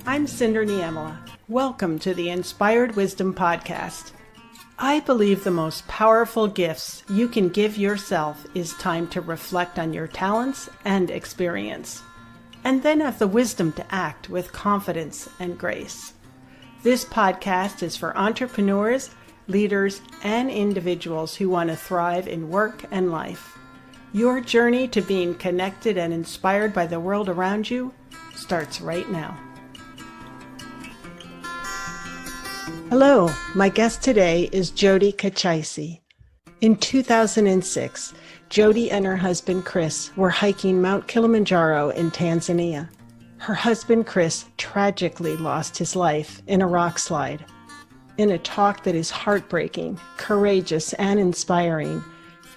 I'm Cinder Niemela. Welcome to the Inspired Wisdom Podcast. I believe the most powerful gifts you can give yourself is time to reflect on your talents and experience, and then have the wisdom to act with confidence and grace. This podcast is for entrepreneurs, leaders, and individuals who want to thrive in work and life. Your journey to being connected and inspired by the world around you starts right now. Hello, my guest today is Jodi Coochise. In 2006, Jodi and her husband Chris were hiking Mount Kilimanjaro in Tanzania. Her husband Chris tragically lost his life in a rock slide. In a talk that is heartbreaking, courageous, and inspiring,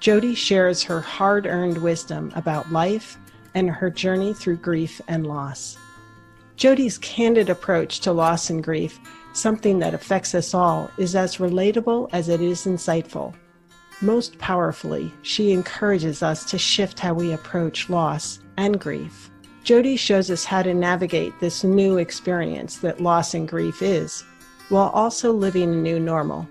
Jodi shares her hard-earned wisdom about life and her journey through grief and loss. Jodi's candid approach to loss and grief, something that affects us all, is as relatable as it is insightful. Most powerfully, she encourages us to shift how we approach loss and grief. Jodi shows us how to navigate this new experience that loss and grief is, while also living a new normal.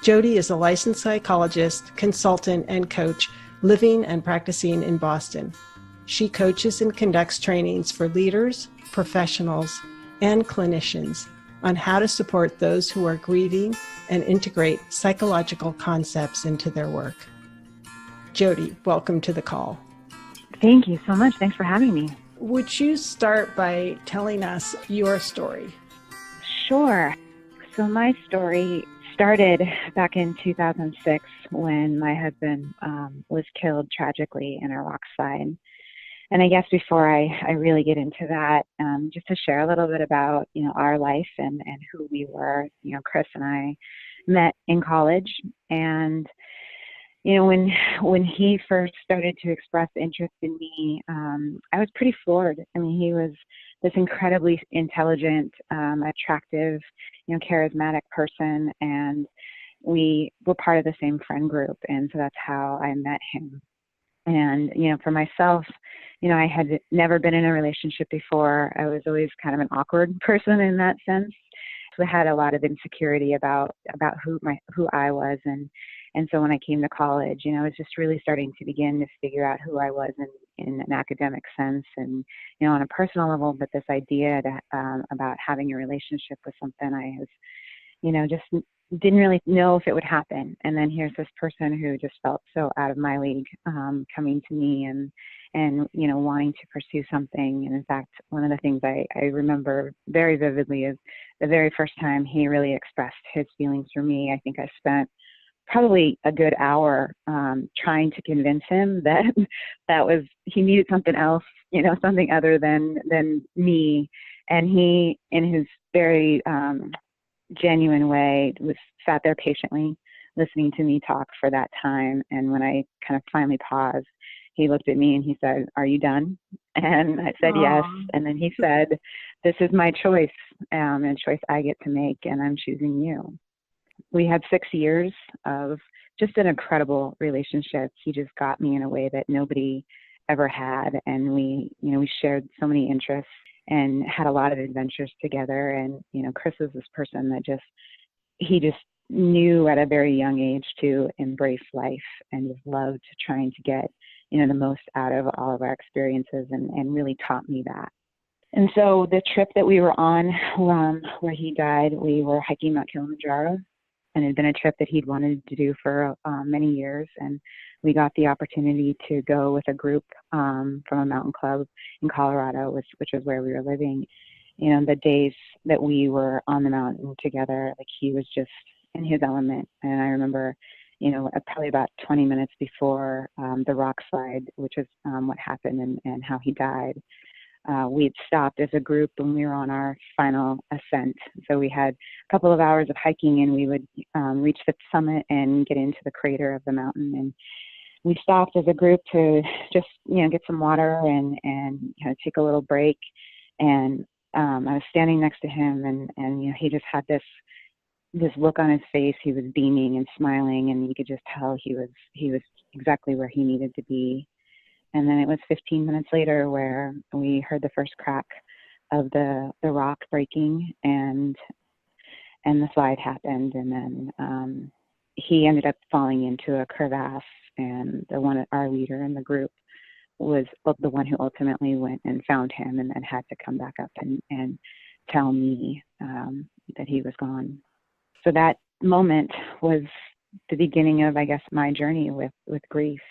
Jodi is a licensed psychologist, consultant, and coach living and practicing in Boston. She coaches and conducts trainings for leaders, professionals, and clinicians on how to support those who are grieving and integrate psychological concepts into their work. Jodi, welcome to the call. Thank you so much. Thanks for having me. Would you start by telling us your story? Sure. So my story started back in 2006 when my husband was killed tragically in a rock slide. And I guess before I really get into that, just to share a little bit about, our life and who we were. Chris and I met in college, and, when he first started to express interest in me, I was pretty floored. I mean, he was this incredibly intelligent, attractive, charismatic person, and we were part of the same friend group, and so that's how I met him. And, for myself, I had never been in a relationship before. I was always kind of an awkward person in that sense. So I had a lot of insecurity about who I was. And so when I came to college, I was just really starting to begin to figure out who I was in an academic sense and, on a personal level. But this idea about having a relationship with something I was, just didn't really know if it would happen. And then here's this person who just felt so out of my league, coming to me and wanting to pursue something. And in fact, one of the things I remember very vividly is the very first time he really expressed his feelings for me. I think I spent probably a good hour trying to convince him that he needed something else, something other than me. And he, in his very genuine way, sat there patiently listening to me talk for that time. And when I kind of finally paused, he looked at me and he said, "Are you done?" And I said, Aww. Yes. And then he said, "This is my choice, and a choice I get to make, and I'm choosing you." We had 6 years of just an incredible relationship. He just got me in a way that nobody ever had. And we shared so many interests and had a lot of adventures together. And, Chris was this person that he just knew at a very young age to embrace life and just loved trying to get, the most out of all of our experiences and really taught me that. And so the trip that we were on, where he died, we were hiking Mount Kilimanjaro, and it had been a trip that he'd wanted to do for many years. And we got the opportunity to go with a group from a mountain club in Colorado, which was where we were living. The days that we were on the mountain together, like, he was just in his element. And I remember, probably about 20 minutes before the rock slide, which was what happened and how he died, we'd stopped as a group when we were on our final ascent. So we had a couple of hours of hiking, and we would reach the summit and get into the crater of the mountain. And we stopped as a group to just, get some water and take a little break. And I was standing next to him, and he just had this look on his face. He was beaming and smiling, and you could just tell he was exactly where he needed to be. And then it was 15 minutes later where we heard the first crack of the rock breaking, and the slide happened, and then he ended up falling into a crevasse, and our leader in the group was the one who ultimately went and found him, and then had to come back up and tell me that he was gone. So that moment was the beginning of, I guess, my journey with grief.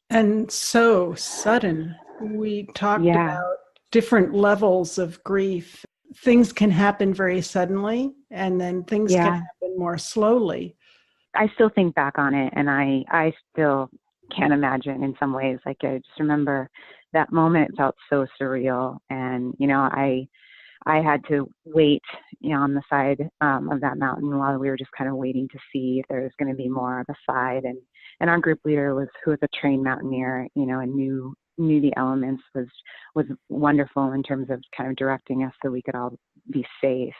And so sudden. We talked about different levels of grief. Things can happen very suddenly, and then things can happen more slowly. I still think back on it, and I still can't imagine in some ways. Like, I just remember that moment felt so surreal. And, I had to wait, on the side of that mountain while we were just kind of waiting to see if there was going to be more of a slide. And our group leader who was a trained mountaineer, and knew the elements, was wonderful in terms of kind of directing us so we could all be safe.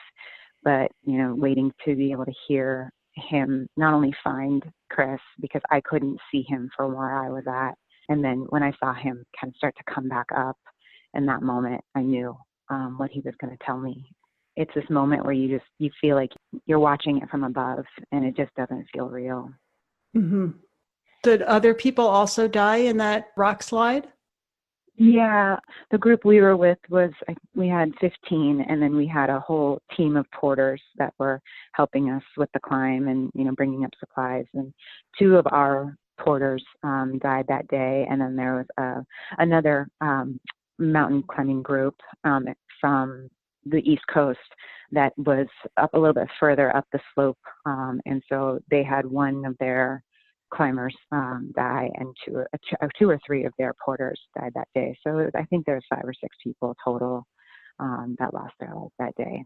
But, waiting to be able to hear him not only find Chris, because I couldn't see him from where I was at. And then when I saw him kind of start to come back up, in that moment, I knew what he was going to tell me. It's this moment where you feel like you're watching it from above, and it just doesn't feel real. Mm-hmm. Did other people also die in that rock slide? Yeah, the group we were with we had 15, and then we had a whole team of porters that were helping us with the climb and, bringing up supplies. And 2 of our porters died that day. And then there was another mountain climbing group from the East Coast that was up a little bit further up the slope. And so they had one of their climbers die, and 2 or 3 of their porters died that day. So I think there was 5 or 6 people total that lost their life that day.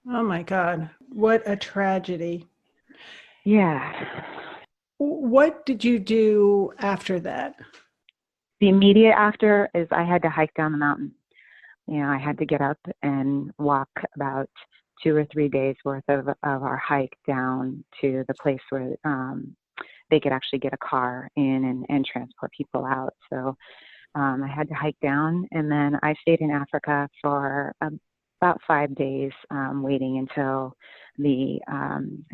Oh my God, what a tragedy. Yeah. What did you do after that? The immediate after is I had to hike down the mountain. I had to get up and walk about 2 or 3 days worth of our hike down to the place where they could actually get a car in and transport people out. So I had to hike down, and then I stayed in Africa for about 5 days, waiting until the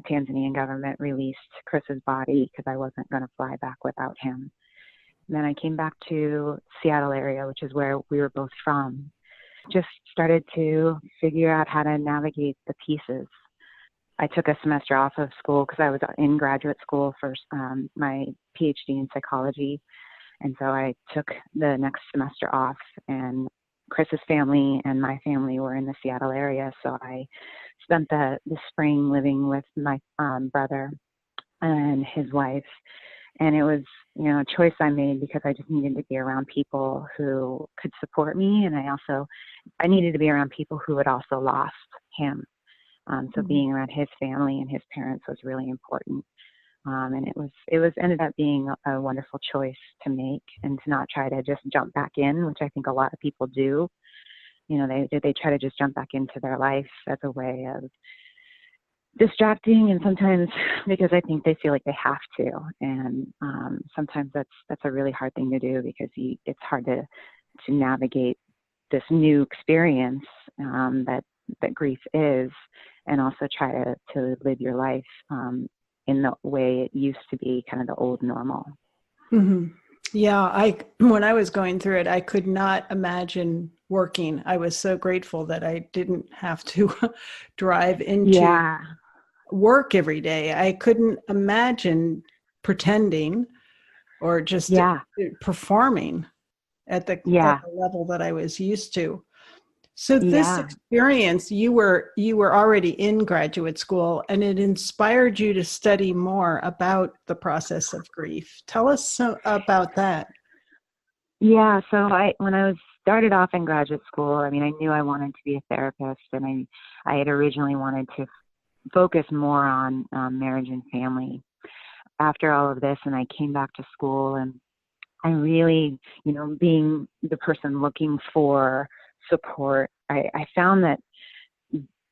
Tanzanian government released Chris's body, because I wasn't going to fly back without him. And then I came back to Seattle area, which is where we were both from. Just started to figure out how to navigate the pieces. I took a semester off of school because I was in graduate school for my PhD in psychology. And so I took the next semester off, and Chris's family and my family were in the Seattle area. So I spent the spring living with my brother and his wife. And it was, a choice I made because I just needed to be around people who could support me. And I needed to be around people who had also lost him. So being around his family and his parents was really important. And it ended up being a wonderful choice to make, and to not try to just jump back in, which I think a lot of people do. They try to just jump back into their life as a way of distracting, and sometimes because I think they feel like they have to. And sometimes that's a really hard thing to do, because it's hard to navigate this new experience that grief is, and also try to live your life in the way it used to be, kind of the old normal. Mm-hmm. Yeah, when I was going through it, I could not imagine working. I was so grateful that I didn't have to drive into work every day. I couldn't imagine pretending or just performing at the level that I was used to. So this experience, you were already in graduate school, and it inspired you to study more about the process of grief. Tell us about that. Yeah, so when I started off in graduate school, I knew I wanted to be a therapist, and I had originally wanted to focus more on marriage and family. After all of this, and I came back to school, and I really, being the person looking for support, I found that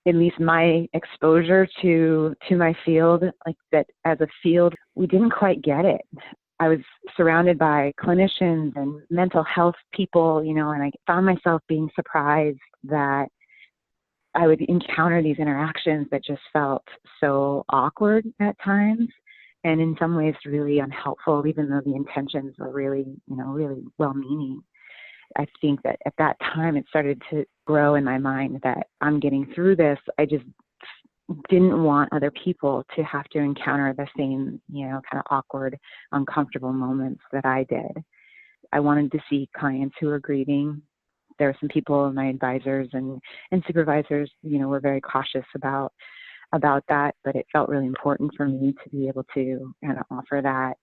at least my exposure to my field, like that as a field, we didn't quite get it. I was surrounded by clinicians and mental health people, and I found myself being surprised that I would encounter these interactions that just felt so awkward at times, and in some ways really unhelpful, even though the intentions were really, really well-meaning. I think that at that time it started to grow in my mind that I'm getting through this. I just didn't want other people to have to encounter the same, kind of awkward, uncomfortable moments that I did. I wanted to see clients who were grieving. There were some people, my advisors and supervisors, were very cautious about that, but it felt really important for me to be able to kind of offer that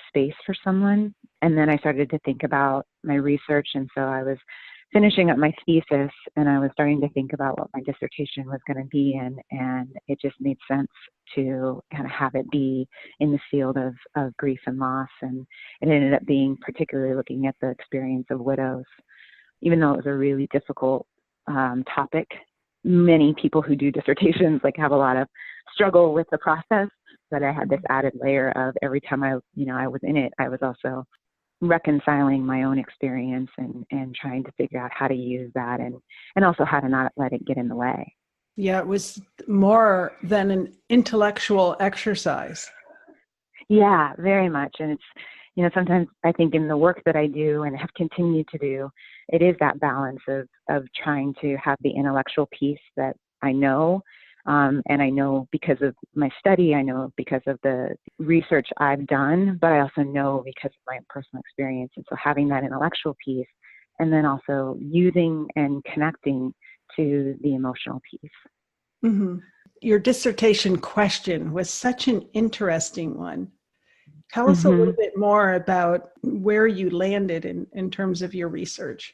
space for someone. And then I started to think about my research, and so I was finishing up my thesis, and I was starting to think about what my dissertation was going to be in, and it just made sense to kind of have it be in the field of grief and loss, and it ended up being particularly looking at the experience of widows. Even though it was a really difficult topic, many people who do dissertations have a lot of struggle with the process, but I had this added layer of every time I was in it, I was also reconciling my own experience and trying to figure out how to use that and also how to not let it get in the way. Yeah, it was more than an intellectual exercise. Yeah, very much. And it's, sometimes I think in the work that I do and have continued to do, it is that balance of trying to have the intellectual piece that I know, and I know because of my study, I know because of the research I've done, but I also know because of my personal experience. And so having that intellectual piece and then also using and connecting to the emotional piece. Mm-hmm. Your dissertation question was such an interesting one. Tell us a little bit more about where you landed in terms of your research.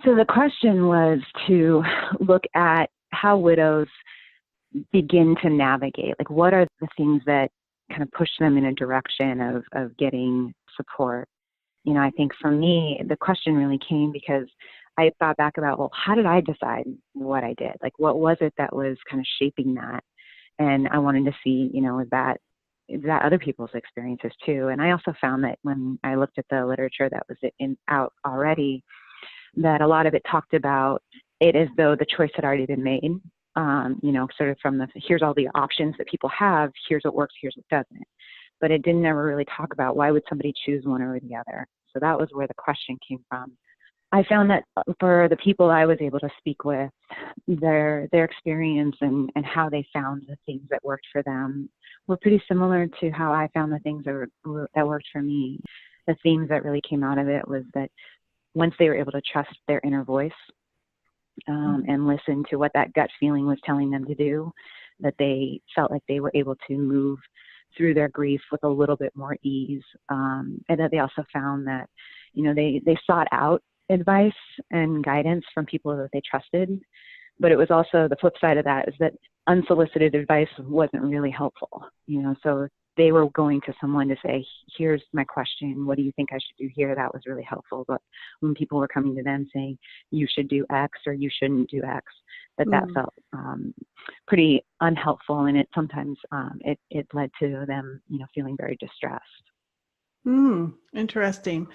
So the question was to look at how widows begin to navigate. What are the things that kind of push them in a direction of getting support? I think for me, the question really came because I thought back about, well, how did I decide what I did? What was it that was kind of shaping that? And I wanted to see, is that other people's experiences too? And I also found that when I looked at the literature that was out already, that a lot of it talked about it as though the choice had already been made, sort of from here's all the options that people have, here's what works, here's what doesn't. But it didn't ever really talk about why would somebody choose one or the other. So that was where the question came from. I found that for the people I was able to speak with, their experience and how they found the things that worked for them were pretty similar to how I found the things that worked for me. The themes that really came out of it was that once they were able to trust their inner voice and listen to what that gut feeling was telling them to do, that they felt like they were able to move through their grief with a little bit more ease. And that they also found that, they sought out advice and guidance from people that they trusted. But it was also the flip side of that is that unsolicited advice wasn't really helpful. So they were going to someone to say, here's my question. What do you think I should do here? That was really helpful. But when people were coming to them saying, you should do X or you shouldn't do X, that felt pretty unhelpful. And it sometimes it led to them, feeling very distressed. Interesting.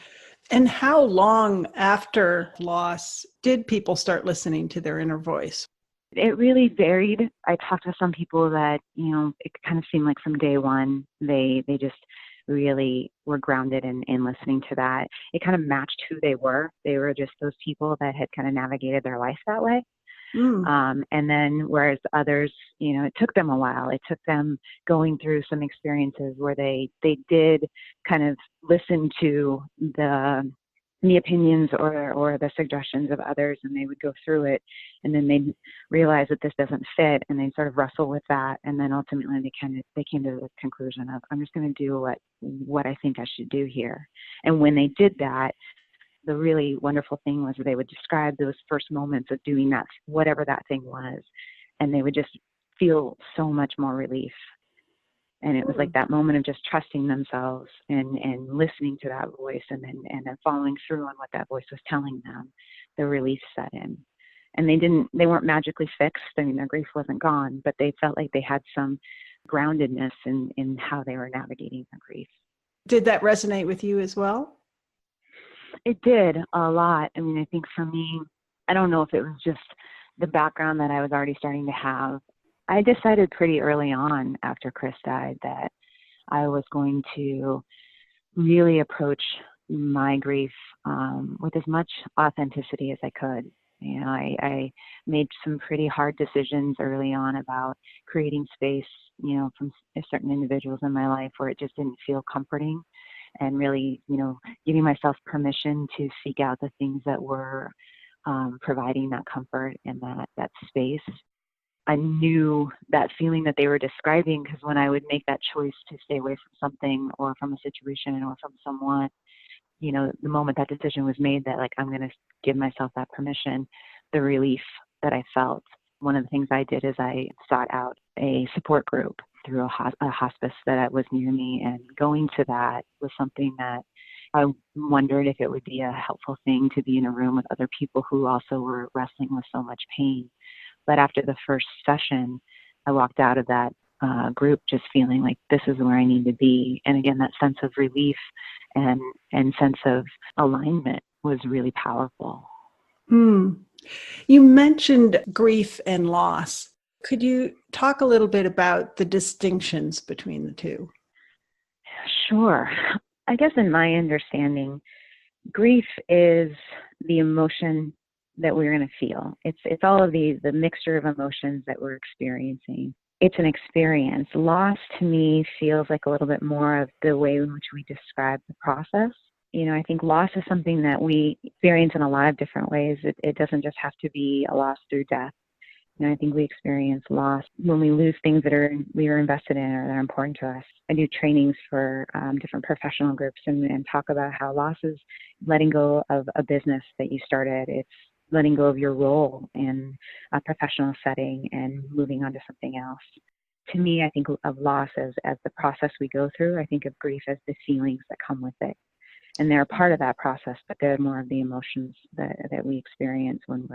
And how long after loss did people start listening to their inner voice? It really varied. I talked to some people that, it kind of seemed like from day one, they just really were grounded in listening to that. It kind of matched who they were. They were just those people that had kind of navigated their life that way. And then whereas others, it took them a while. It took them going through some experiences where they did kind of listen to the opinions or the suggestions of others, and they would go through it, and then they'd realize that this doesn't fit, and they'd sort of wrestle with that, and then ultimately they came to the conclusion of, I'm just going to do what I think I should do here. And when they did that, the really wonderful thing was that they would describe those first moments of doing that, whatever that thing was, and they would just feel so much more relief. And it was like that moment of just trusting themselves and listening to that voice and then following through on what that voice was telling them. The relief set in. And they weren't magically fixed. I mean, their grief wasn't gone, but they felt like they had some groundedness in how they were navigating their grief. Did that resonate with you as well? It did a lot. I mean, I think for me, I don't know if it was just the background that I was already starting to have. I decided pretty early on after Chris died that I was going to really approach my grief with as much authenticity as I could. You know, I made some pretty hard decisions early on about creating space, you know, from certain individuals in my life where it just didn't feel comforting, and really, you know, giving myself permission to seek out the things that were providing that comfort and that space. I knew that feeling that they were describing, because when I would make that choice to stay away from something or from a situation or from someone, you know, the moment that decision was made that, like, I'm going to give myself that permission, the relief that I felt. One of the things I did is I sought out a support group through a hospice that was near me, and going to that was something that I wondered if it would be a helpful thing to be in a room with other people who also were wrestling with so much pain. But after the first session, I walked out of that group just feeling like this is where I need to be. And again, that sense of relief and sense of alignment was really powerful. You mentioned grief and loss. Could you talk a little bit about the distinctions between the two? Sure. I guess in my understanding, grief is the emotion that we're going to feel. It's all of the mixture of emotions that we're experiencing. It's an experience. Loss to me feels like a little bit more of the way in which we describe the process. You know, I think loss is something that we experience in a lot of different ways. It doesn't just have to be a loss through death. You know, I think we experience loss when we lose things that we are invested in or that are important to us. I do trainings for different professional groups and talk about how loss is letting go of a business that you started. It's letting go of your role in a professional setting and moving on to something else. To me, I think of loss as the process we go through. I think of grief as the feelings that come with it. And they're part of that process, but they're more of the emotions that we experience when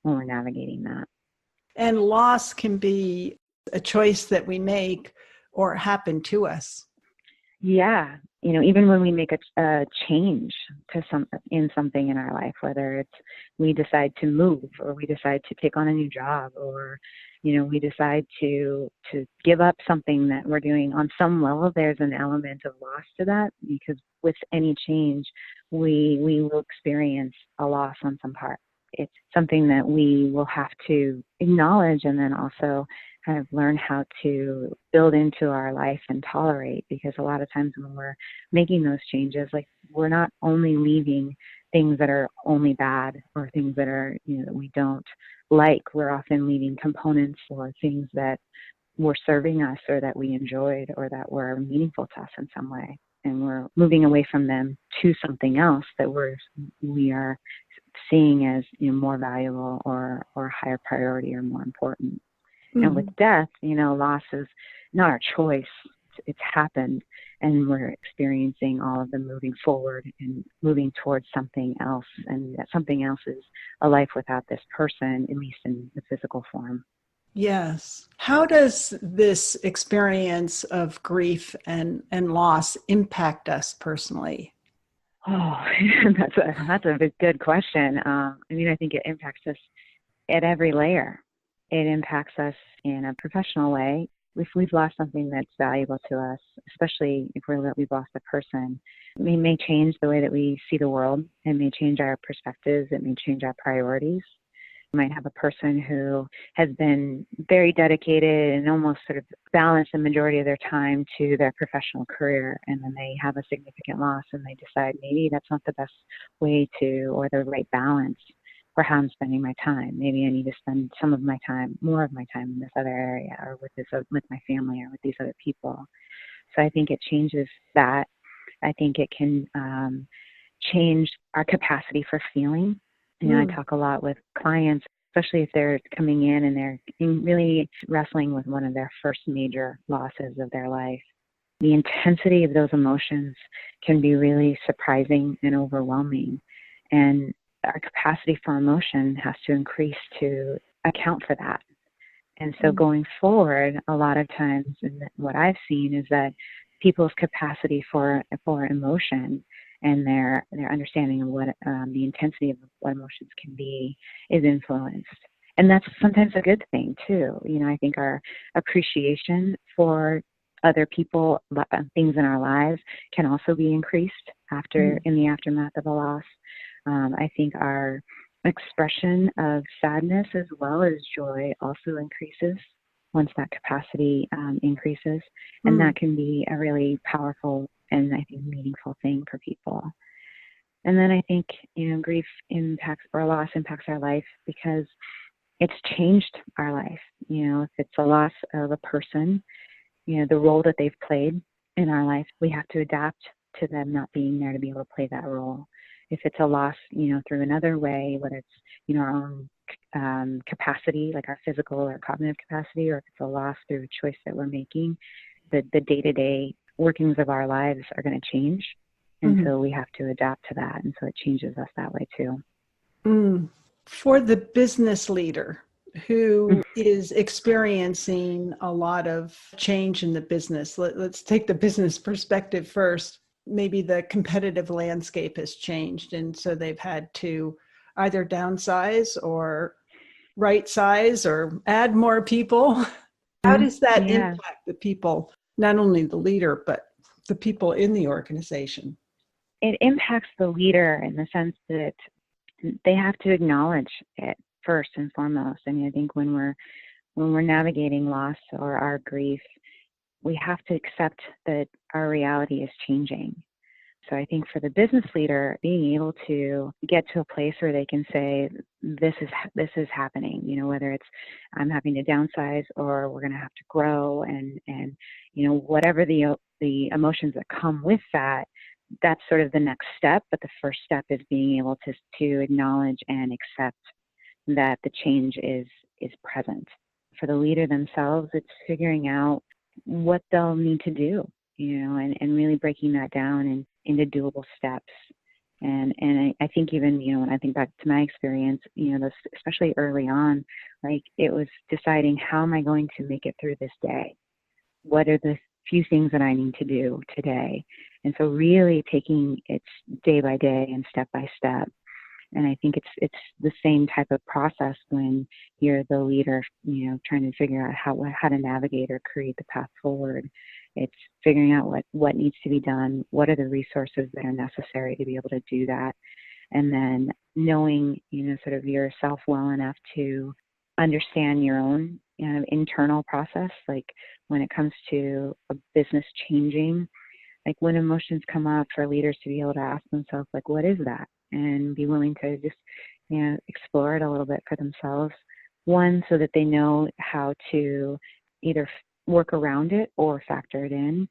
we're navigating that. And loss can be a choice that we make or happen to us. Yeah. You know, even when we make a change to something in our life, whether it's we decide to move or we decide to take on a new job, or, you know, we decide to give up something that we're doing, on some level, there's an element of loss to that, because with any change, we will experience a loss on some part. It's something that we will have to acknowledge and then also kind of learn how to build into our life and tolerate, because a lot of times when we're making those changes, like, we're not only leaving things that are only bad or things that are, you know, that we don't like. We're often leaving components or things that were serving us or that we enjoyed or that were meaningful to us in some way. And we're moving away from them to something else that we are seeing as, you know, more valuable or higher priority or more important. Mm-hmm. And with death, you know, loss is not our choice. It's happened, and we're experiencing all of the moving forward and moving towards something else. And that something else is a life without this person, at least in the physical form. Yes. How does this experience of grief and loss impact us personally? Oh, that's a good question. I mean, I think it impacts us at every layer. It impacts us in a professional way. If we've lost something that's valuable to us, especially if we've lost a person, it may change the way that we see the world. It may change our perspectives. It may change our priorities. You might have a person who has been very dedicated and almost sort of balanced the majority of their time to their professional career, and then they have a significant loss and they decide maybe that's not the best way to, or the right balance for how I'm spending my time. Maybe I need to spend some of my time, more of my time in this other area, or with my family, or with these other people. So I think it changes that. I think it can change our capacity for feeling. You know, I talk a lot with clients, especially if they're coming in and they're really wrestling with one of their first major losses of their life. The intensity of those emotions can be really surprising and overwhelming. And our capacity for emotion has to increase to account for that. And so going forward, a lot of times, and what I've seen is that people's capacity for emotion and their understanding of what the intensity of what emotions can be is influenced. And that's sometimes a good thing too. I think our appreciation for other people, things in our lives can also be increased in the aftermath of a loss. I think our expression of sadness as well as joy also increases once that capacity increases. And that can be a really powerful and I think meaningful thing for people. And then I think, grief impacts or loss impacts our life because it's changed our life. If it's a loss of a person, the role that they've played in our life, we have to adapt to them not being there to be able to play that role. If it's a loss, through another way, whether it's, our own capacity, like our physical or cognitive capacity, or if it's a loss through a choice that we're making, the day-to-day workings of our lives are going to change. And so we have to adapt to that. And so it changes us that way too. For the business leader who is experiencing a lot of change in the business, let's take the business perspective first. Maybe the competitive landscape has changed, and so they've had to either downsize or right size or add more people. How does that impact the people, not only the leader, but the people in the organization? It impacts the leader in the sense that they have to acknowledge it first and foremost. I mean, I think when we're navigating loss or our grief, we have to accept that our reality is changing. So I think for the business leader, being able to get to a place where they can say, this is happening, whether it's I'm having to downsize or we're going to have to grow and whatever the emotions that come with that, that's sort of the next step. But the first step is being able to acknowledge and accept that the change is present. For the leader themselves, it's figuring out what they'll need to do, and really breaking that down into doable steps. And I think even, when I think back to my experience, especially early on, like it was deciding, how am I going to make it through this day? What are the few things that I need to do today? And so really taking it day by day and step by step. And I think it's the same type of process when you're the leader, trying to figure out how to navigate or create the path forward. It's figuring out what needs to be done, what are the resources that are necessary to be able to do that, and then knowing, sort of yourself well enough to understand your own internal process. Like when it comes to a business changing, like when emotions come up, for leaders to be able to ask themselves, like, what is that? And be willing to just, explore it a little bit for themselves. One, so that they know how to either work around it or factor it in.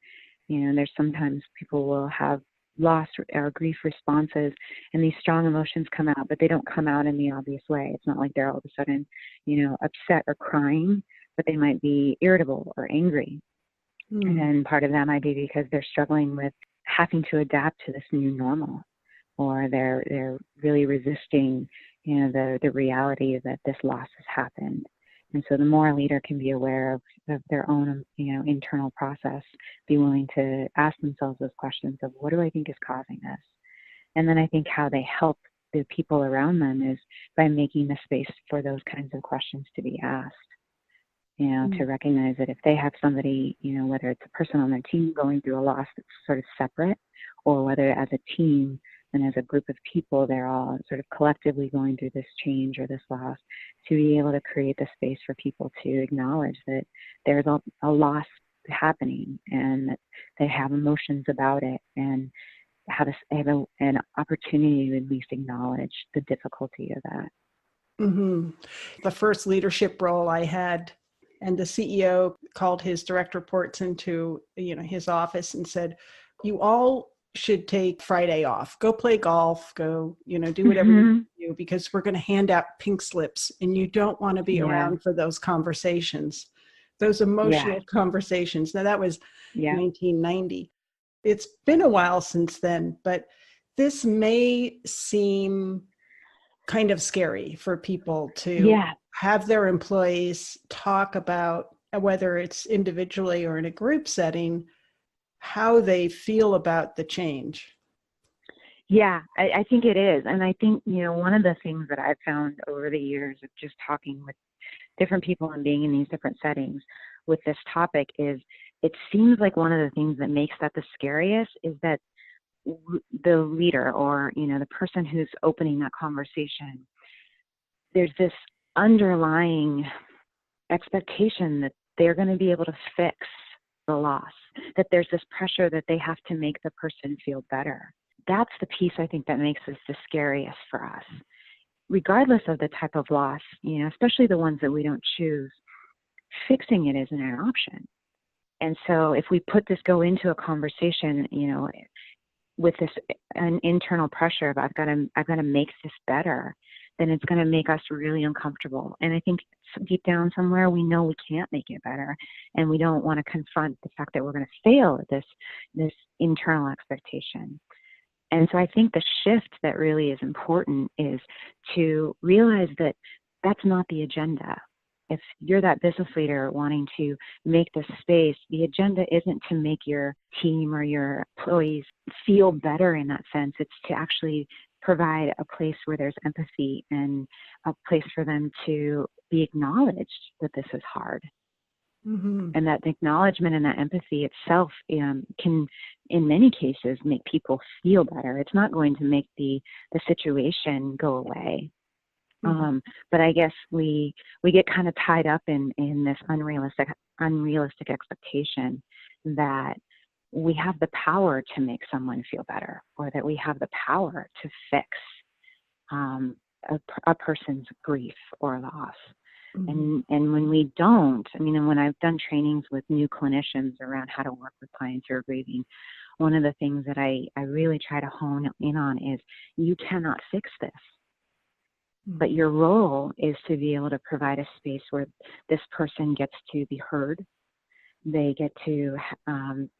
There's sometimes people will have loss or grief responses, and these strong emotions come out, but they don't come out in the obvious way. It's not like they're all of a sudden, upset or crying, but they might be irritable or angry. And then part of that might be because they're struggling with having to adapt to this new normal, or they're really resisting, the reality that this loss has happened. And so the more a leader can be aware of their own, internal process, be willing to ask themselves those questions of, what do I think is causing this? And then I think how they help the people around them is by making the space for those kinds of questions to be asked. To recognize that if they have somebody, whether it's a person on their team going through a loss that's sort of separate, or whether as a team and as a group of people, they're all sort of collectively going through this change or this loss, to be able to create the space for people to acknowledge that there's a loss happening and that they have emotions about it, and have an opportunity to at least acknowledge the difficulty of that. The first leadership role I had, and the CEO called his direct reports into, his office and said, you all should take Friday off, go play golf, go, do whatever you do, because we're going to hand out pink slips, and you don't want to be around for those conversations, those emotional conversations. Now that was 1990. It's been a while since then, but this may seem kind of scary for people to have their employees talk about, whether it's individually or in a group setting, how they feel about the change. Yeah, I think it is. And I think, one of the things that I've found over the years of just talking with different people and being in these different settings with this topic is it seems like one of the things that makes that the scariest is that the leader or, the person who's opening that conversation, there's this underlying expectation that they're going to be able to fix the loss, that there's this pressure that they have to make the person feel better. That's the piece I think that makes this the scariest for us. Regardless of the type of loss, especially the ones that we don't choose, fixing it isn't an option. And so if we go into a conversation, with this an internal pressure of I've got to make this better, then it's going to make us really uncomfortable. And I think deep down somewhere we know we can't make it better, and we don't want to confront the fact that we're going to fail at this internal expectation. And so I think the shift that really is important is to realize that that's not the agenda. If you're that business leader wanting to make this space, the agenda isn't to make your team or your employees feel better in that sense. It's to actually provide a place where there's empathy and a place for them to be acknowledged that this is hard. Mm-hmm. And that acknowledgement and that empathy itself can, in many cases, make people feel better. It's not going to make the situation go away. Mm-hmm. But I guess we get kind of tied up in this unrealistic expectation that we have the power to make someone feel better, or that we have the power to fix a person's grief or loss. Mm-hmm. And when we don't, and when I've done trainings with new clinicians around how to work with clients who are grieving, one of the things that I really try to hone in on is you cannot fix this. But your role is to be able to provide a space where this person gets to be heard. They get to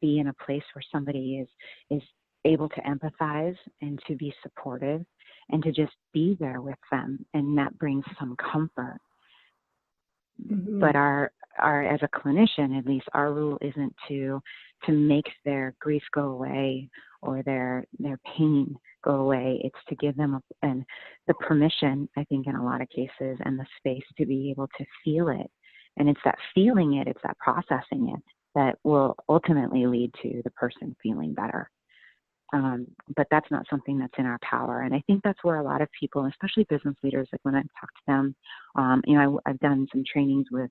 be in a place where somebody is able to empathize and to be supportive and to just be there with them. And that brings some comfort. Mm-hmm. But our as a clinician, at least, our rule isn't to make their grief go away or their pain go away. It's to give them the permission, I think, in a lot of cases, and the space to be able to feel it. And it's that feeling it, it's that processing it that will ultimately lead to the person feeling better. But that's not something that's in our power. And I think that's where a lot of people, especially business leaders, like when I talk to them, I've done some trainings with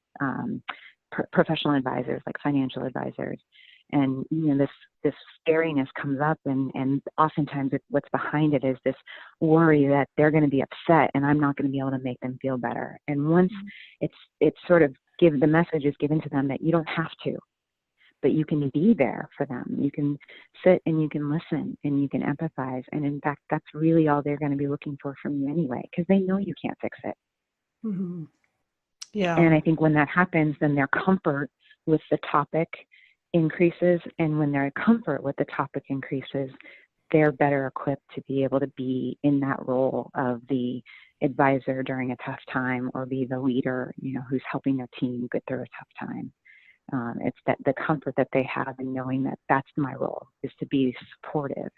professional advisors, like financial advisors. And, this scariness comes up, and oftentimes what's behind it is this worry that they're going to be upset and I'm not going to be able to make them feel better. And once it's sort of the message is given to them that you don't have to, but you can be there for them. You can sit and you can listen and you can empathize. And in fact, that's really all they're going to be looking for from you anyway, because they know you can't fix it. Mm-hmm. Yeah. And I think when that happens, then their comfort with the topic increases. And when their comfort with the topic increases, they're better equipped to be able to be in that role of the advisor during a tough time, or be the leader, who's helping their team get through a tough time. It's that the comfort that they have in knowing that that's my role, is to be supportive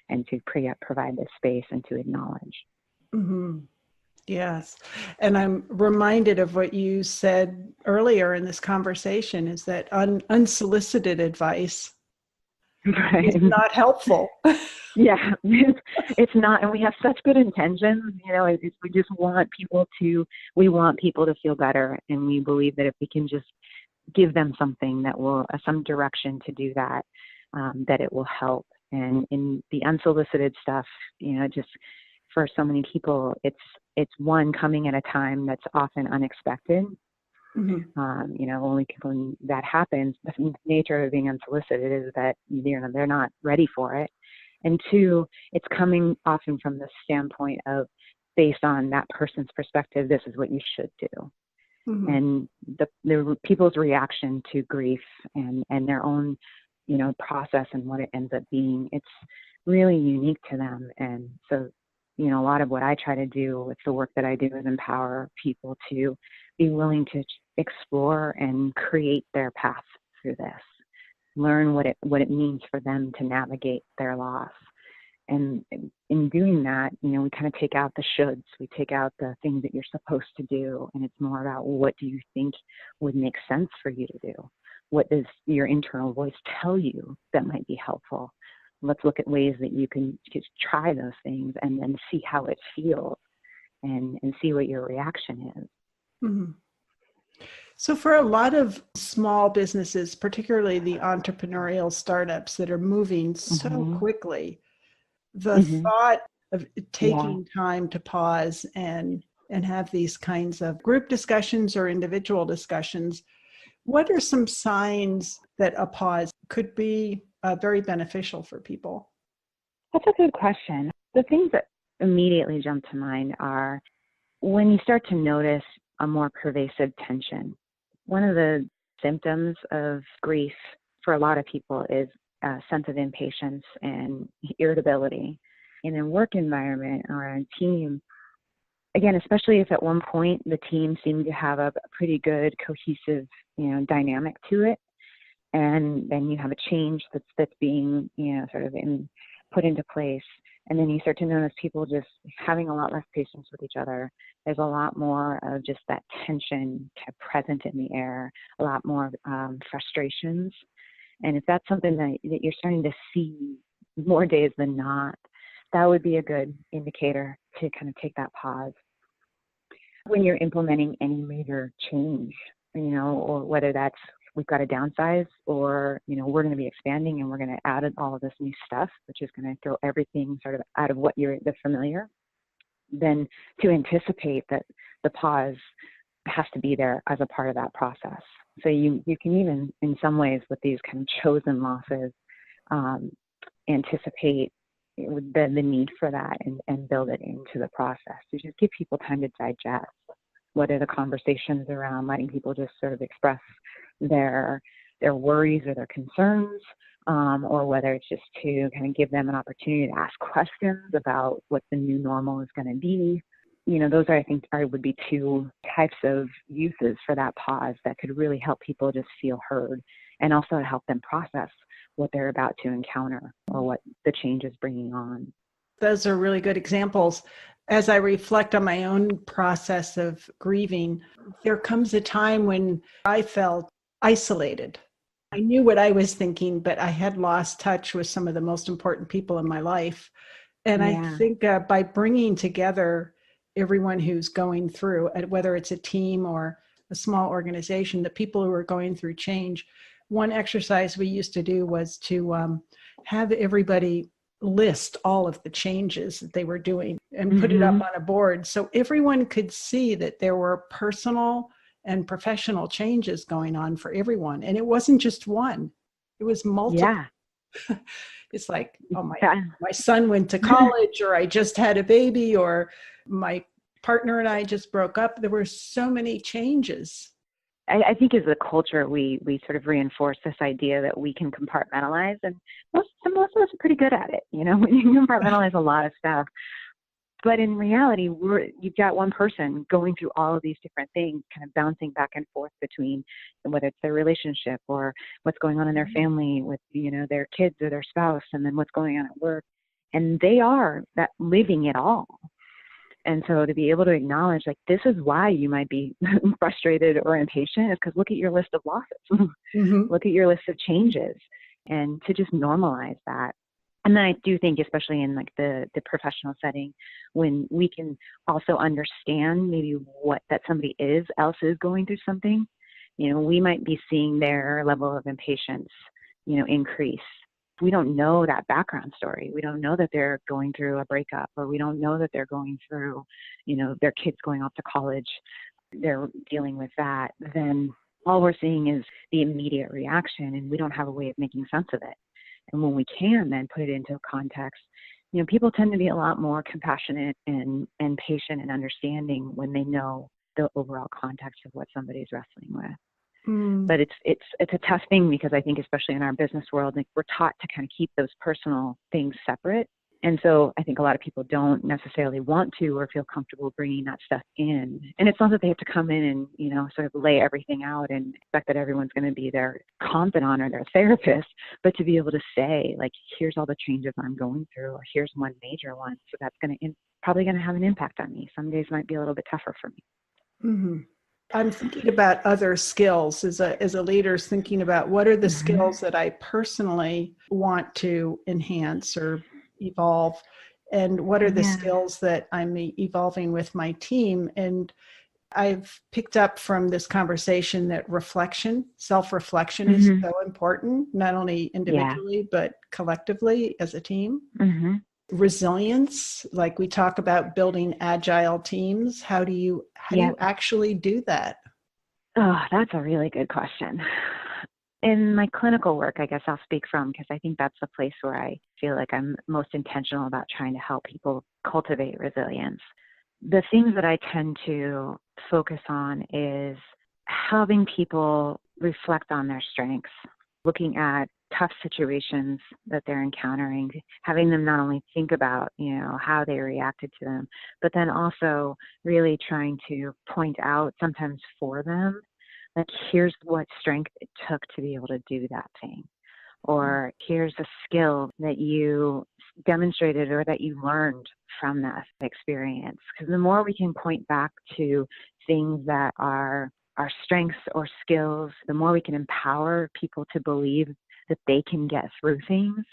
and to provide this space and to acknowledge. Mm-hmm. Yes. And I'm reminded of what you said earlier in this conversation, is that unsolicited advice is not helpful. Yeah, it's not. And we have such good intentions. We just want people to feel better. And we believe that if we can just give them something that will, some direction to do that, that it will help. And in the unsolicited stuff, just for so many people, it's one coming at a time that's often unexpected. Mm-hmm. Only when that happens, the nature of being unsolicited is that they're not ready for it. And two, it's coming often from the standpoint of, based on that person's perspective, this is what you should do. Mm-hmm. And the people's reaction to grief and their own, process and what it ends up being, it's really unique to them. And so, a lot of what I try to do with the work that I do is empower people to be willing to explore and create their path through this. learn what it means for them to navigate their loss. And in doing that, we kind of take out the shoulds, we take out the things that you're supposed to do, and it's more about what do you think would make sense for you to do? What does your internal voice tell you that might be helpful? Let's look at ways that you can just try those things and then see how it feels and see what your reaction is. Mm-hmm. So for a lot of small businesses, particularly the entrepreneurial startups that are moving so quickly, the thought of taking time to pause and have these kinds of group discussions or individual discussions, what are some signs that a pause could be very beneficial for people? That's a good question. The things that immediately jump to mind are when you start to notice a more pervasive tension. One of the symptoms of grief for a lot of people is a sense of impatience and irritability. In a work environment or a team, again, especially if at one point the team seemed to have a pretty good cohesive, dynamic to it, and then you have a change that's being, sort of put into place, and then you start to notice people just having a lot less patience with each other. There's a lot more of just that tension present in the air, a lot more frustrations. And if that's something that you're starting to see more days than not, that would be a good indicator to kind of take that pause. When you're implementing any major change, or whether that's we've got to downsize or, we're going to be expanding and we're going to add all of this new stuff, which is going to throw everything sort of out of what the familiar, then to anticipate that the pause has to be there as a part of that process. So you can even, in some ways, with these kind of chosen losses, anticipate the need for that and build it into the process. To just give people time to digest, whether the conversations around letting people just sort of express their worries or their concerns, or whether it's just to kind of give them an opportunity to ask questions about what the new normal is going to be. Those I think would be two types of uses for that pause that could really help people just feel heard and also help them process what they're about to encounter or what the change is bringing on. Those are really good examples. As I reflect on my own process of grieving, there comes a time when I felt isolated. I knew what I was thinking, but I had lost touch with some of the most important people in my life. And I think by bringing together everyone who's going through, whether it's a team or a small organization, the people who are going through change, one exercise we used to do was to have everybody list all of the changes that they were doing and put it up on a board so everyone could see that there were personal and professional changes going on for everyone. And it wasn't just one, it was multiple. Yeah. It's like, oh, my son went to college, or I just had a baby, or my partner and I just broke up. There were so many changes. I think as a culture, we sort of reinforce this idea that we can compartmentalize, and most of us are pretty good at it. We can compartmentalize a lot of stuff. But in reality, you've got one person going through all of these different things, kind of bouncing back and forth between whether it's their relationship or what's going on in their family with, their kids or their spouse, and then what's going on at work. And they are that living it all. And so to be able to acknowledge, like, this is why you might be frustrated or impatient, is because look at your list of losses. Look at your list of changes, and to just normalize that. And then I do think, especially in like the professional setting, when we can also understand maybe what that somebody else is going through something, we might be seeing their level of impatience, increase. We don't know that background story. We don't know that they're going through a breakup, or we don't know that they're going through, their kids going off to college, they're dealing with that. Then all we're seeing is the immediate reaction, and we don't have a way of making sense of it. And when we can then put it into context, people tend to be a lot more compassionate and patient and understanding when they know the overall context of what somebody's wrestling with. But it's a tough thing, because I think especially in our business world, like, we're taught to kind of keep those personal things separate And so I think a lot of people don't necessarily want to or feel comfortable bringing that stuff in. And it's not that they have to come in and, sort of lay everything out and expect that everyone's going to be their confidant or their therapist, but to be able to say, like, here's all the changes I'm going through, or here's one major one. So that's probably going to have an impact on me. Some days might be a little bit tougher for me. Mm-hmm. I'm thinking about other skills as a leader, thinking about what are the skills that I personally want to enhance or evolve, and what are the skills that I'm evolving with my team. And I've picked up from this conversation that self-reflection is so important, not only individually, but collectively as a team. Resilience, like we talk about building agile teams. How do you actually do that? Oh, that's a really good question. In my clinical work, I guess I'll speak from, because I think that's the place where I feel like I'm most intentional about trying to help people cultivate resilience. The things that I tend to focus on is helping people reflect on their strengths, looking at tough situations that they're encountering, having them not only think about, how they reacted to them, but then also really trying to point out sometimes for them, like, here's what strength it took to be able to do that thing. Or here's a skill that you demonstrated or that you learned from that experience. Because the more we can point back to things that are our strengths or skills, the more we can empower people to believe that they can get through things.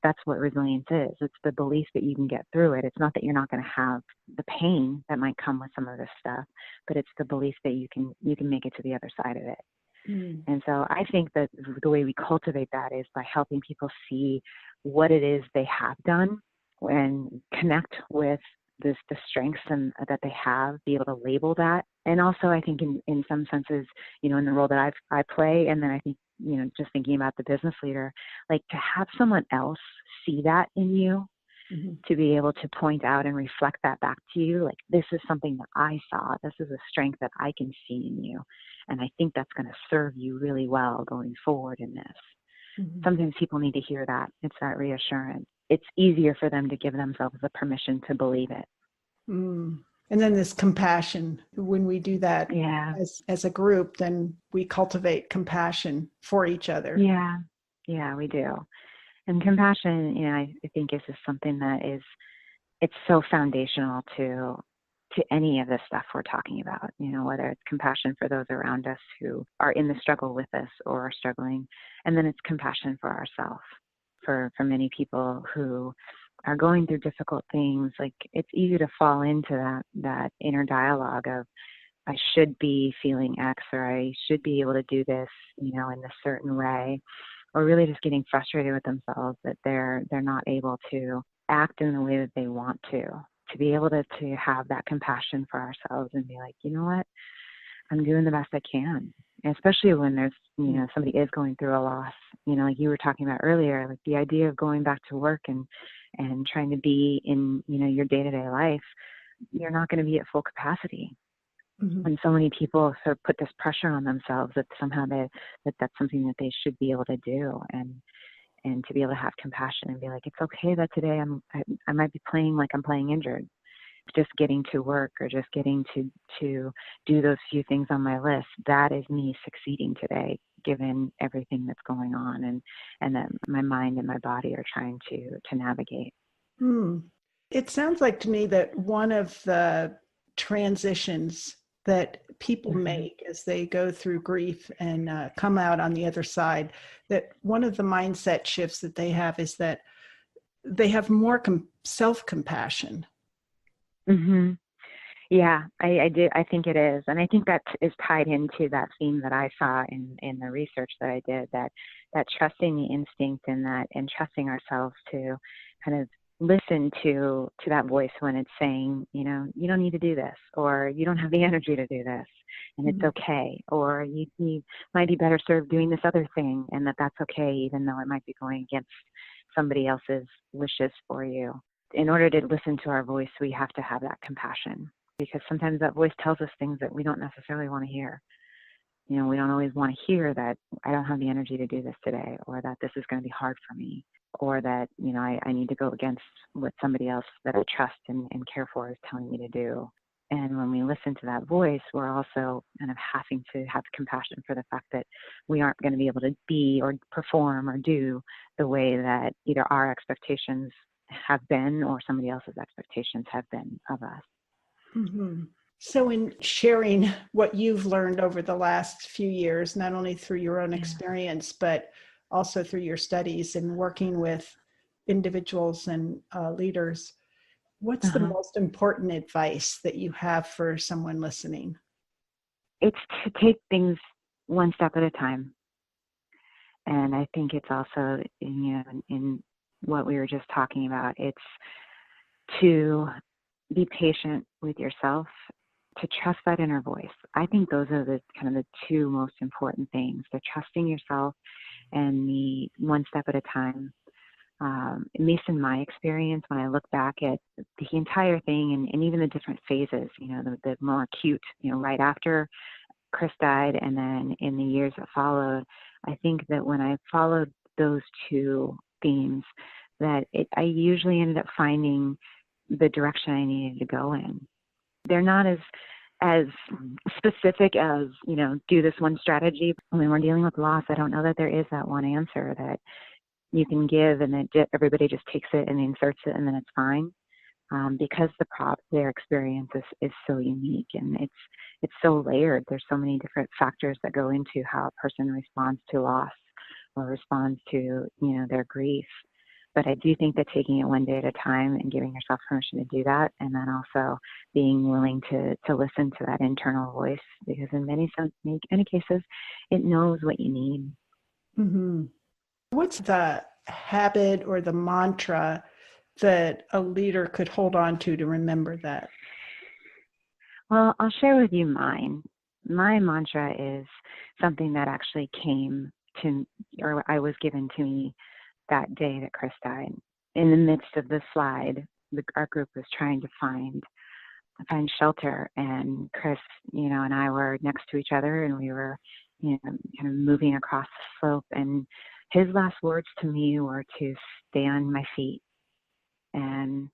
That's what resilience is. It's the belief that you can get through it. It's not that you're not going to have the pain that might come with some of this stuff, but it's the belief that you can make it to the other side of it. And so I think that the way we cultivate that is by helping people see what it is they have done and connect with the strengths that they have, be able to label that. And also I think in some senses, in the role that I play, and then I think, just thinking about the business leader, like, to have someone else see that in you, to be able to point out and reflect that back to you, like, this is something that I saw, this is a strength that I can see in you. And I think that's going to serve you really well going forward in this. Sometimes people need to hear that. It's that reassurance. It's easier for them to give themselves the permission to believe it. And then this compassion, when we do that as a group, then we cultivate compassion for each other. Yeah, we do. And compassion, I think is just something that it's so foundational to any of the stuff we're talking about, whether it's compassion for those around us who are in the struggle with us or are struggling. And then it's compassion for ourselves. For many people who are going through difficult things, like, it's easy to fall into that inner dialogue of, I should be feeling X, or I should be able to do this, in this certain way, or really just getting frustrated with themselves that they're not able to act in the way that they want to be able to have that compassion for ourselves and be like, you know what, I'm doing the best I can. And especially when there's, somebody is going through a loss, like you were talking about earlier, like the idea of going back to work and trying to be in, your day-to-day life, you're not going to be at full capacity. And so many people sort of put this pressure on themselves that somehow that's something that they should be able to do, and to be able to have compassion and be like, it's okay that today I might be playing like I'm playing injured. Just getting to work or just getting to do those few things on my list, that is me succeeding today, given everything that's going on and that my mind and my body are trying to navigate. It sounds like to me that one of the transitions that people make as they go through grief and come out on the other side, that one of the mindset shifts that they have is that they have more self-compassion. Yeah, I do. I think it is. And I think that is tied into that theme that I saw in the research that I did, that trusting the instinct and trusting ourselves to kind of listen to that voice when it's saying, you don't need to do this, or you don't have the energy to do this, and it's okay, or you might be better served doing this other thing, and that's okay, even though it might be going against somebody else's wishes for you. In order to listen to our voice, we have to have that compassion, because sometimes that voice tells us things that we don't necessarily want to hear. We don't always want to hear that I don't have the energy to do this today, or that this is going to be hard for me. or that, I need to go against what somebody else that I trust and care for is telling me to do. And when we listen to that voice, we're also kind of having to have compassion for the fact that we aren't going to be able to be or perform or do the way that either our expectations have been or somebody else's expectations have been of us. Mm-hmm. So in sharing what you've learned over the last few years, not only through your own experience, but also through your studies and working with individuals and leaders, what's the most important advice that you have for someone listening? It's to take things one step at a time. And I think it's also, in what we were just talking about, it's to be patient with yourself, to trust that inner voice. I think those are the kind of the two most important things, the trusting yourself and the one step at a time. At least in my experience, when I look back at the entire thing and even the different phases, the more acute, right after Chris died and then in the years that followed, I think that when I followed those two themes, that I usually ended up finding the direction I needed to go in. They're not as specific as, do this one strategy. When we're dealing with loss, I don't know that there is that one answer that you can give and that everybody just takes it and inserts it and then it's fine. Because their experience is so unique and it's so layered. There's so many different factors that go into how a person responds to loss or responds to, their grief. But I do think that taking it one day at a time and giving yourself permission to do that, and then also being willing to listen to that internal voice, because in many cases, it knows what you need. Mm-hmm. What's the habit or the mantra that a leader could hold on to remember that? Well, I'll share with you mine. My mantra is something that actually came to, or I was given to me that day that Chris died. In the midst of the slide, our group was trying to find shelter, and Chris, and I were next to each other, and we were, kind of moving across the slope. And his last words to me were to stay on my feet. And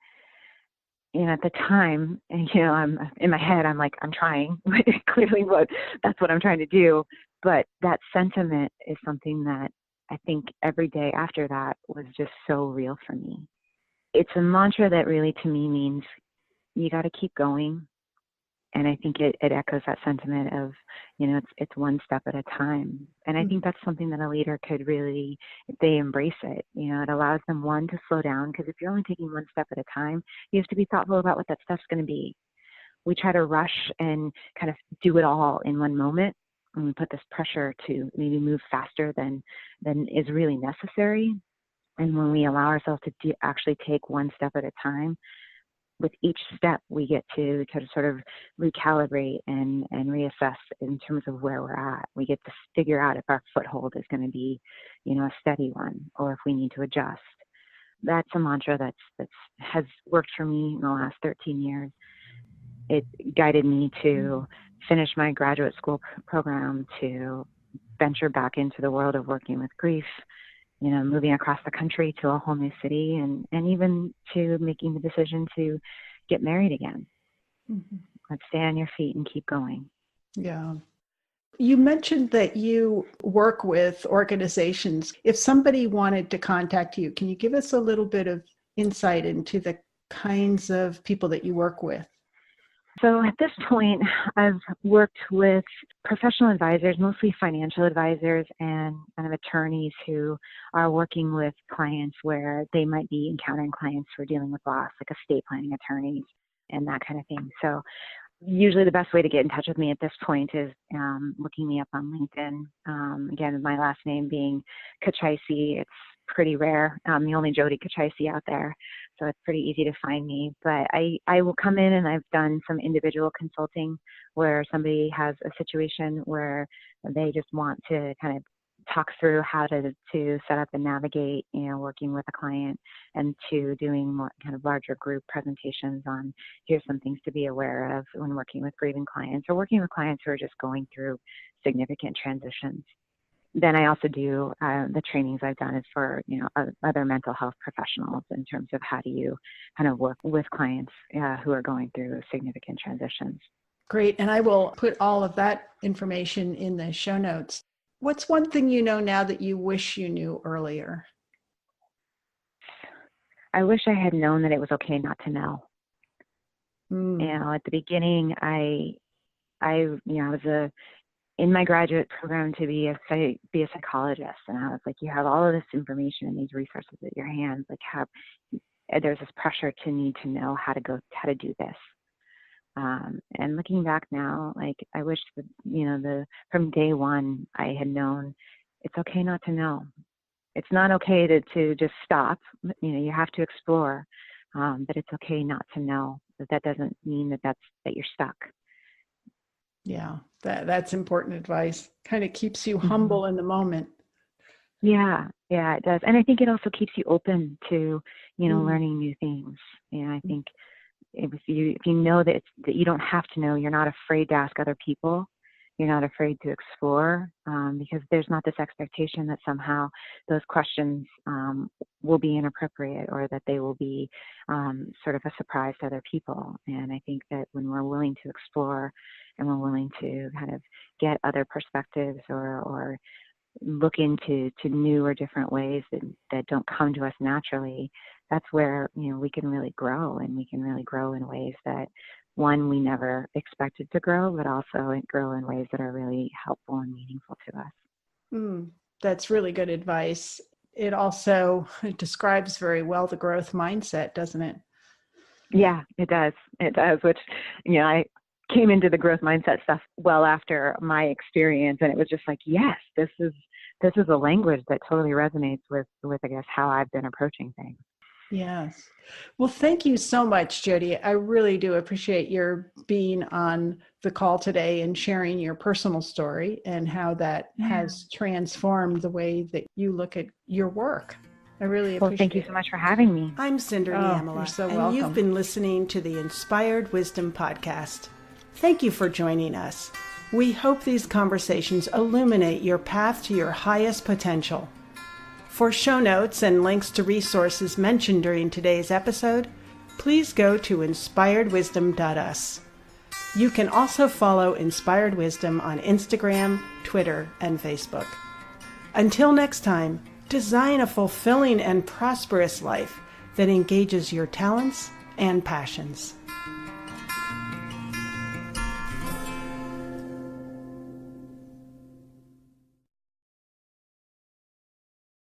at the time, I'm in my head, I'm like, I'm trying. Clearly, that's what I'm trying to do. But that sentiment is something that I think every day after that was just so real for me. It's a mantra that really, to me, means you got to keep going. And I think it echoes that sentiment of, it's one step at a time. And I think that's something that a leader could really, if they embrace it, it allows them, one, to slow down, because if you're only taking one step at a time, you have to be thoughtful about what that stuff's going to be. We try to rush and kind of do it all in one moment, and we put this pressure to maybe move faster than is really necessary. And when we allow ourselves to actually take one step at a time, with each step, we get to sort of recalibrate and reassess in terms of where we're at. We get to figure out if our foothold is going to be, a steady one, or if we need to adjust. That's a mantra that has worked for me in the last 13 years. It guided me to finish my graduate school program, to venture back into the world of working with grief, moving across the country to a whole new city, and even to making the decision to get married again. Mm-hmm. Let's stay on your feet and keep going. Yeah. You mentioned that you work with organizations. If somebody wanted to contact you, can you give us a little bit of insight into the kinds of people that you work with? So at this point, I've worked with professional advisors, mostly financial advisors, and kind of attorneys who are working with clients where they might be encountering clients who are dealing with loss, like estate planning attorneys and that kind of thing. So usually the best way to get in touch with me at this point is looking me up on LinkedIn. Again, my last name being Coochise. It's pretty rare. I'm the only Jodi Coochise out there, so it's pretty easy to find me. But I will come in, and I've done some individual consulting where somebody has a situation where they just want to kind of talk through how to set up and navigate, working with a client, and to doing more kind of larger group presentations on here's some things to be aware of when working with grieving clients or working with clients who are just going through significant transitions. then I also do the trainings I've done is for, other mental health professionals in terms of how do you kind of work with clients who are going through significant transitions. Great. And I will put all of that information in the show notes. What's one thing you know now that you wish you knew earlier? I wish I had known that it was okay not to know. At the beginning, I was in my graduate program to be a psychologist, and I was like, you have all of this information and these resources at your hands. Like, there's this pressure to need to know how to do this. And looking back now, like, I wish that from day one I had known it's okay not to know. It's not okay to just stop. You have to explore, but it's okay not to know. That doesn't mean that you're stuck. Yeah, that's important advice. Kind of keeps you humble in the moment. Yeah, it does. And I think it also keeps you open to, learning new things. I think if you know that you don't have to know, you're not afraid to ask other people. You're not afraid to explore, because there's not this expectation that somehow those questions will be inappropriate or that they will be sort of a surprise to other people. And I think that when we're willing to explore and we're willing to kind of get other perspectives or look into new or different ways that don't come to us naturally, that's where we can really grow, and we can really grow in ways that, one, we never expected to grow, but also grow in ways that are really helpful and meaningful to us. That's really good advice. It also describes very well the growth mindset, doesn't it? Yeah, it does. It does, which, I came into the growth mindset stuff well after my experience, and it was just like, yes, this is a language that totally resonates with I guess how I've been approaching things. Yes. Well, thank you so much, Jodi. I really do appreciate your being on the call today and sharing your personal story and how that has transformed the way that you look at your work. I really appreciate it. Well, thank you so much for having me. I'm Cinder Niamela, you're so and welcome. You've been listening to the Inspired Wisdom Podcast. Thank you for joining us. We hope these conversations illuminate your path to your highest potential. For show notes and links to resources mentioned during today's episode, please go to inspiredwisdom.us. You can also follow Inspired Wisdom on Instagram, Twitter, and Facebook. Until next time, design a fulfilling and prosperous life that engages your talents and passions.